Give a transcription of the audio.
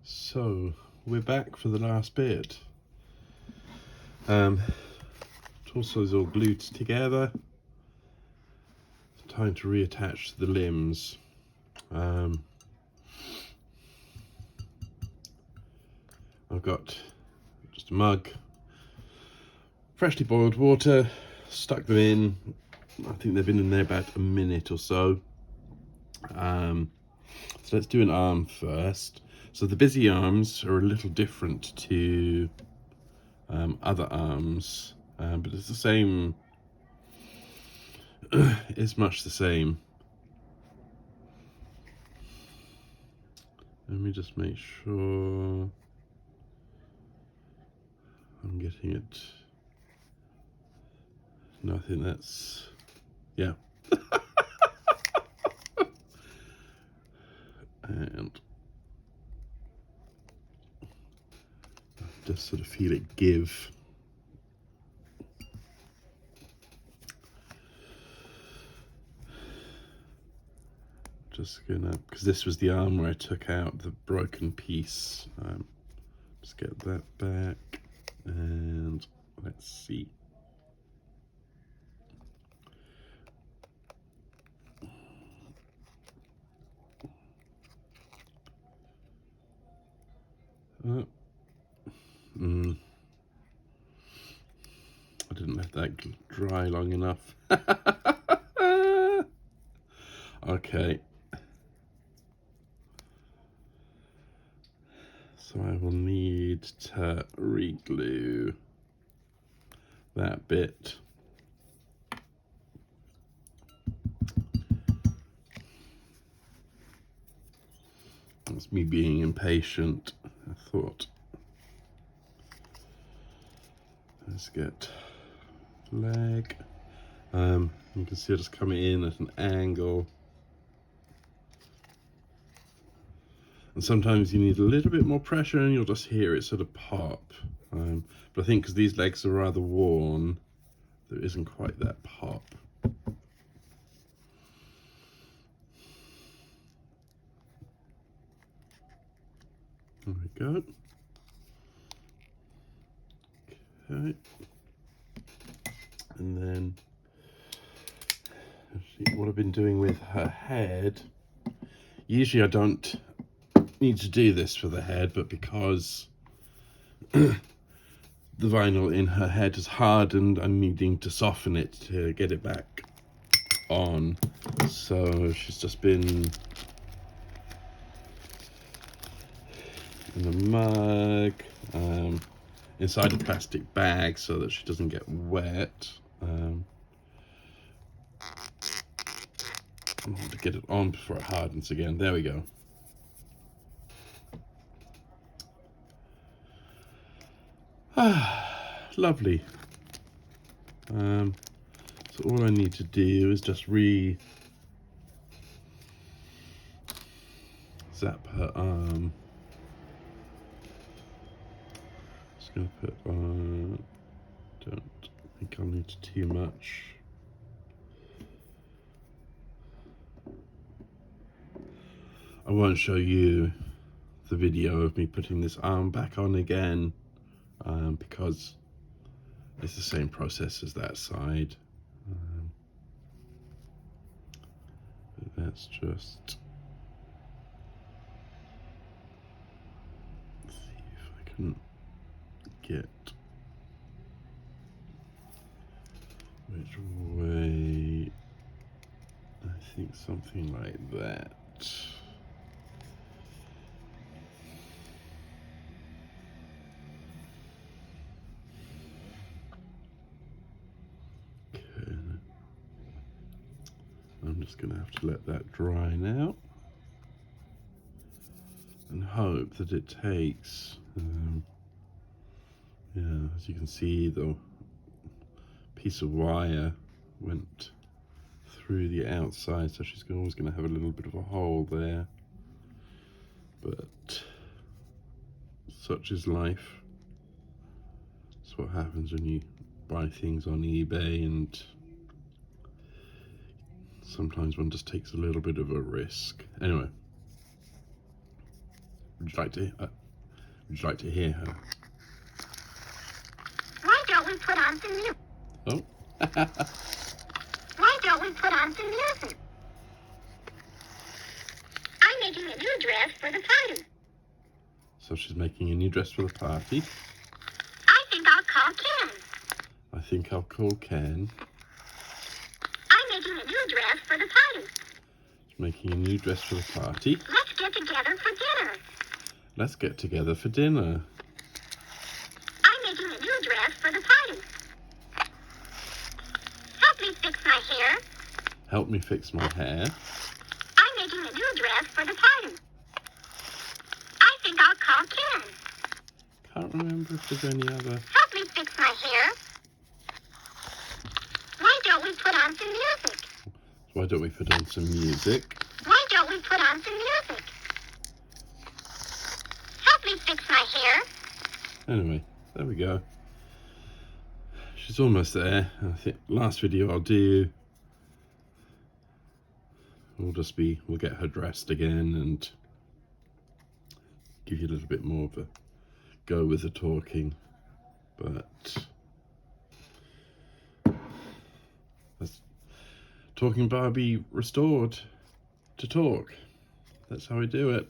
So we're back for the last bit. Torso is all glued together. It's time to reattach the limbs. I've got just a mug, freshly boiled water, stuck them in. I think they've been in there about a minute or so. So let's do an arm first. So the busy arms are a little different to other arms, but it's the same. It's much the same. Let me just make sure I'm getting it. No, I think that's, yeah. And just sort of feel it give. Just gonna, because this was the arm where I took out the broken piece. Just get that back, and let's see. I didn't let that dry long enough. Okay. So I will need to re-glue that bit. That's me being impatient. I thought, let's get leg. You can see it just coming in at an angle. And sometimes you need a little bit more pressure and you'll just hear it sort of pop. But I think because these legs are rather worn, there isn't quite that pop. There we go. Okay. And then, actually, what I've been doing with her head, usually I don't need to do this for the head, but because the vinyl in her head is hardened, I'm needing to soften it to get it back on. So she's just been in a mug, inside a plastic bag so that she doesn't get wet. I want to get it on before it hardens again. There we go. Lovely. So all I need to do is just zap her arm. Just gonna put on, don't think I'll need too much. I won't show you the video of me putting this arm back on again, because it's the same process as that side. But that's just, let's see if I can get which way. I think something like that. I'm just going to have to let that dry now and hope that it takes. Yeah, as you can see, the piece of wire went through the outside, so she's always going to have a little bit of a hole there. But such is life. That's what happens when you buy things on eBay, and sometimes one just takes a little bit of a risk. Anyway, Would you like to hear her? Why don't we put on some music? Oh. Why don't we put on some music? I'm making a new dress for the party. So she's making a new dress for the party. I think I'll call Ken. I think I'll call Ken. I'm making a new dress for the party. She's making a new dress for the party. Let's get together for dinner. Let's get together for dinner. I'm making a new dress for the party. Help me fix my hair. Help me fix my hair. I'm making a new dress for the party. I think I'll call Ken. Can't remember if there's any other. Help me fix my hair. Why don't we put on some music? Why don't we put on some music? Why don't we put on some music? Help me fix my hair. Anyway, there we go. She's almost there. I think last video I'll do, we'll get her dressed again and give you a little bit more of a go with the talking. But that's Talking Barbie restored to talk. That's how we do it.